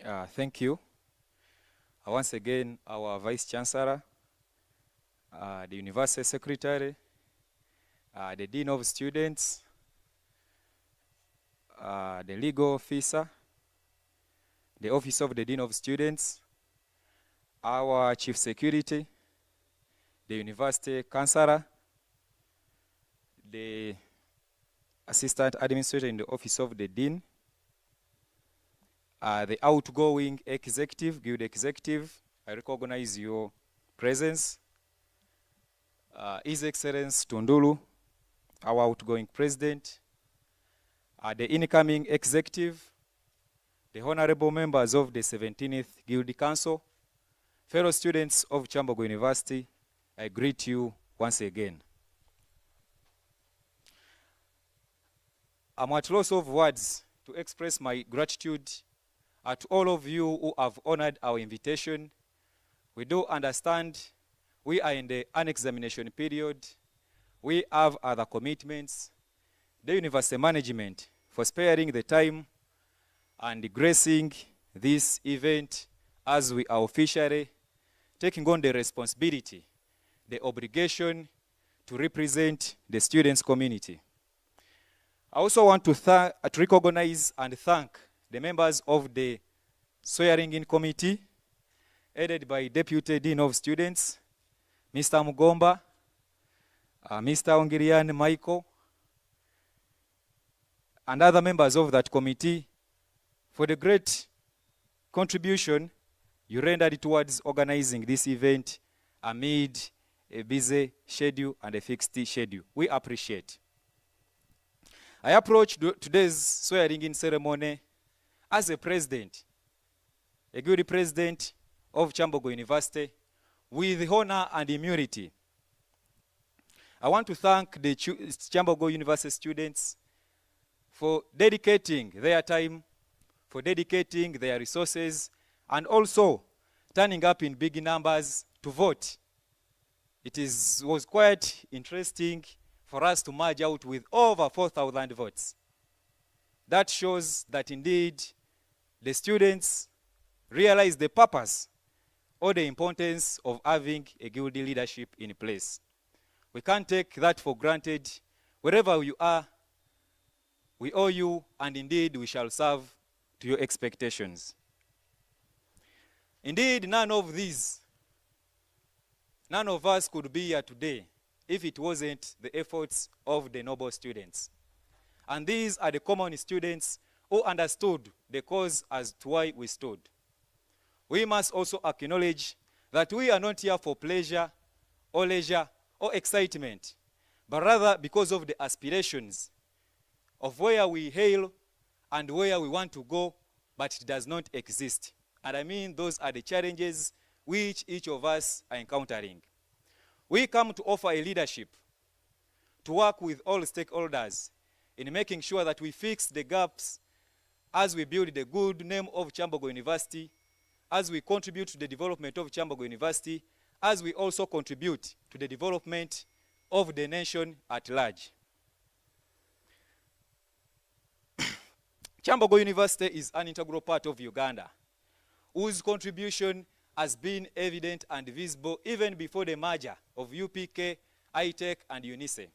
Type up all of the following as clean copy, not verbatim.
Thank you. Once again, our Vice Chancellor, the University Secretary, the Dean of Students, the Legal Officer, the Office of the Dean of Students, our Chief Security, the University Counselor, the Assistant Administrator in the Office of the Dean, the outgoing executive, guild executive, I recognize your presence. His Excellency Tundulu, our outgoing president, the incoming executive, the honorable members of the 17th Guild Council, fellow students of Kyambogo University, I greet you once again. I'm at loss of words to express my gratitude to all of you who have honored our invitation. We do understand we are in the unexamination period. We have other commitments. The university management for sparing the time and gracing this event as we are officially taking on the responsibility, the obligation to represent the students' community. I also want to recognize and thank the members of the swearing-in committee, headed by Deputy Dean of Students, Mr. Mugomba, Mr. Ongirian Michael, and other members of that committee for the great contribution you rendered towards organizing this event amid a busy schedule and a fixed schedule. We appreciate. I approach today's swearing-in ceremony as a president, a good president of Kyambogo University, with honor and immunity. I want to thank the Kyambogo University students for dedicating their time, for dedicating their resources, and also turning up in big numbers to vote. It was quite interesting for us to merge out with over 4,000 votes. That shows that indeed the students realize the purpose or the importance of having a guild leadership in place. We can't take that for granted. Wherever you are, we owe you, and indeed we shall serve to your expectations. Indeed, none of us could be here today if it wasn't the efforts of the noble students. And these are the common students who understood the cause as to why we stood. We must also acknowledge that we are not here for pleasure or leisure or excitement, but rather because of the aspirations of where we hail and where we want to go, but it does not exist. And I mean, those are the challenges which each of us are encountering. We come to offer a leadership to work with all stakeholders in making sure that we fix the gaps as we build the good name of Kyambogo University, as we contribute to the development of Kyambogo University, as we also contribute to the development of the nation at large. Kyambogo University is an integral part of Uganda, whose contribution has been evident and visible even before the merger of UPK, ITEC, and UNISE.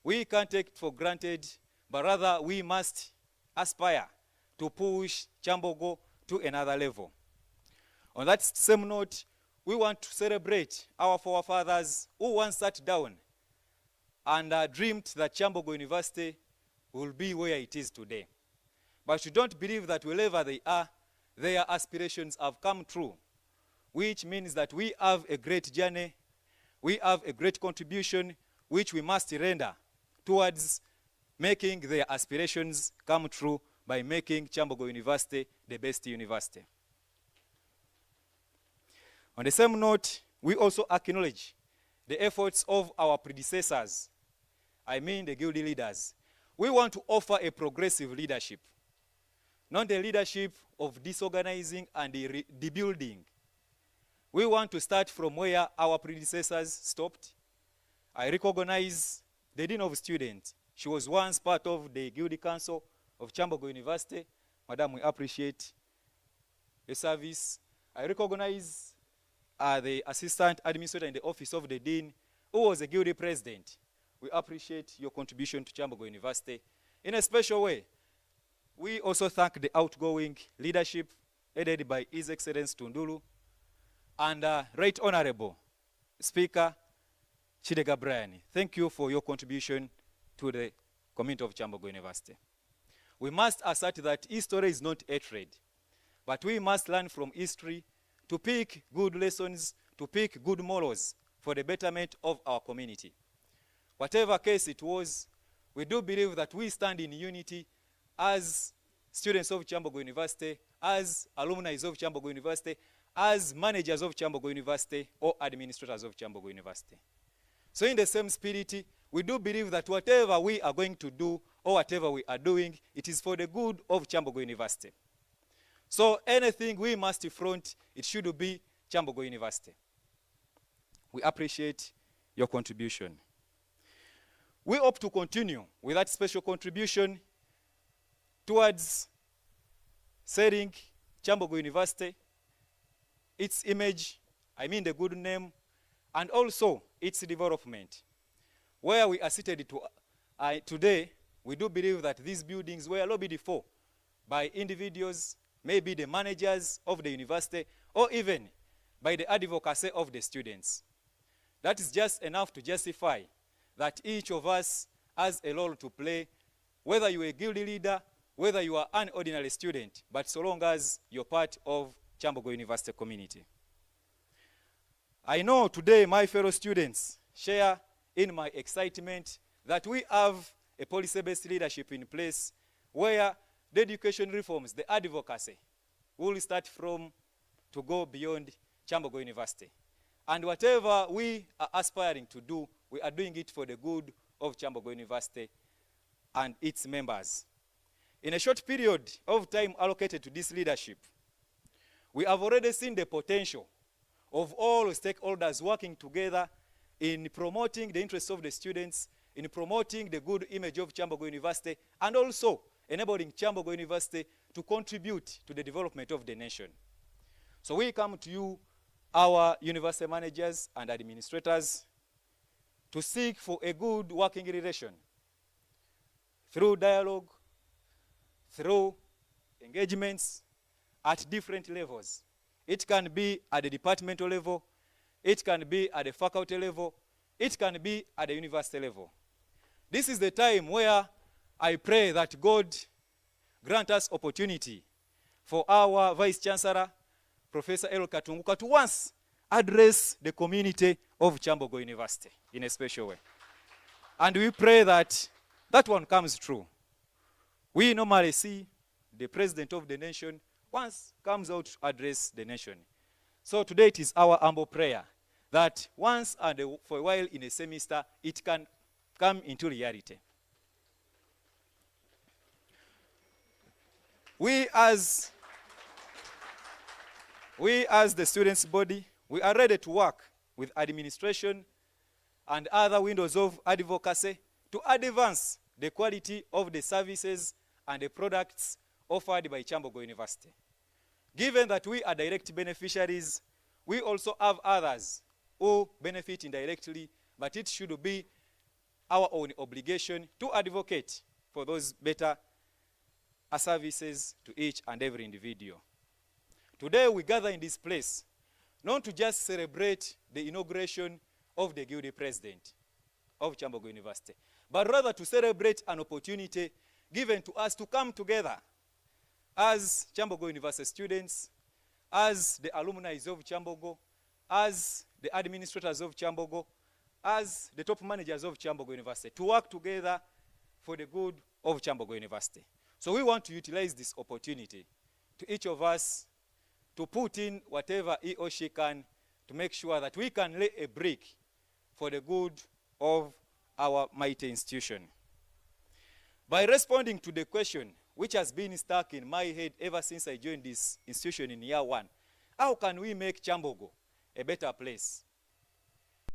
We can't take it for granted, but rather we must aspire to push Kyambogo to another level. On that same note, we want to celebrate our forefathers who once sat down and dreamed that Kyambogo University will be where it is today. But you don't believe that wherever they are, their aspirations have come true, which means that we have a great journey, we have a great contribution which we must render towards making their aspirations come true by making Kyambogo University the best university. On the same note, we also acknowledge the efforts of our predecessors, I mean the guild leaders. We want to offer a progressive leadership, not the leadership of disorganizing and rebuilding. We want to start from where our predecessors stopped. I recognize the Dean of Students. She was once part of the Guild Council of Kyambogo University. Madam, we appreciate a service. I recognize the assistant administrator in the office of the dean, who was a guilty president. We appreciate your contribution to Kyambogo University. In a special way, we also thank the outgoing leadership headed by His Excellency Tunduru and Right Honorable Speaker Chidega Brian. Thank you for your contribution to the community of Kyambogo University. We must assert that history is not hatred, but we must learn from history to pick good lessons, to pick good morals for the betterment of our community. Whatever case it was, we do believe that we stand in unity as students of Kyambogo University, as alumni of Kyambogo University, as managers of Kyambogo University, or administrators of Kyambogo University. So in the same spirit, we do believe that whatever we are going to do or whatever we are doing, it is for the good of Kyambogo University. So anything we must front, it should be Kyambogo University. We appreciate your contribution. We hope to continue with that special contribution towards setting Kyambogo University, its image, I mean the good name, and also its development. Where we are seated today, we do believe that these buildings were lobbied for by individuals, maybe the managers of the university, or even by the advocacy of the students. That is just enough to justify that each of us has a role to play, whether you are a guild leader, whether you are an ordinary student, but so long as you're part of Kyambogo University community. I know today my fellow students share in my excitement that we have a policy-based leadership in place where the education reforms, the advocacy, will start from to go beyond Kyambogo University. And whatever we are aspiring to do, we are doing it for the good of Kyambogo University and its members. In a short period of time allocated to this leadership, we have already seen the potential of all stakeholders working together in promoting the interests of the students, in promoting the good image of Kyambogo University, and also enabling Kyambogo University to contribute to the development of the nation. So we come to you, our university managers and administrators, to seek for a good working relation through dialogue, through engagements at different levels. It can be at the departmental level, it can be at the faculty level, it can be at the university level. This is the time where I pray that God grant us opportunity for our Vice Chancellor, Professor El Katunguka, to once address the community of Kyambogo University in a special way. And we pray that that one comes true. We normally see the President of the nation once comes out to address the nation. So today it is our humble prayer that once and for a while in a semester, it can come into reality. We as the students' body, we are ready to work with administration and other windows of advocacy to advance the quality of the services and the products offered by Kyambogo University. Given that we are direct beneficiaries, we also have others who benefit indirectly, but it should be our own obligation to advocate for those better services to each and every individual. Today we gather in this place not to just celebrate the inauguration of the guilty president of Kyambogo University, but rather to celebrate an opportunity given to us to come together as Kyambogo University students, as the alumni of Kyambogo, as the administrators of Kyambogo, as the top managers of Kyambogo University, to work together for the good of Kyambogo University. So we want to utilize this opportunity to each of us to put in whatever he or she can to make sure that we can lay a brick for the good of our mighty institution. By responding to the question which has been stuck in my head ever since I joined this institution in year one, how can we make Kyambogo a better place?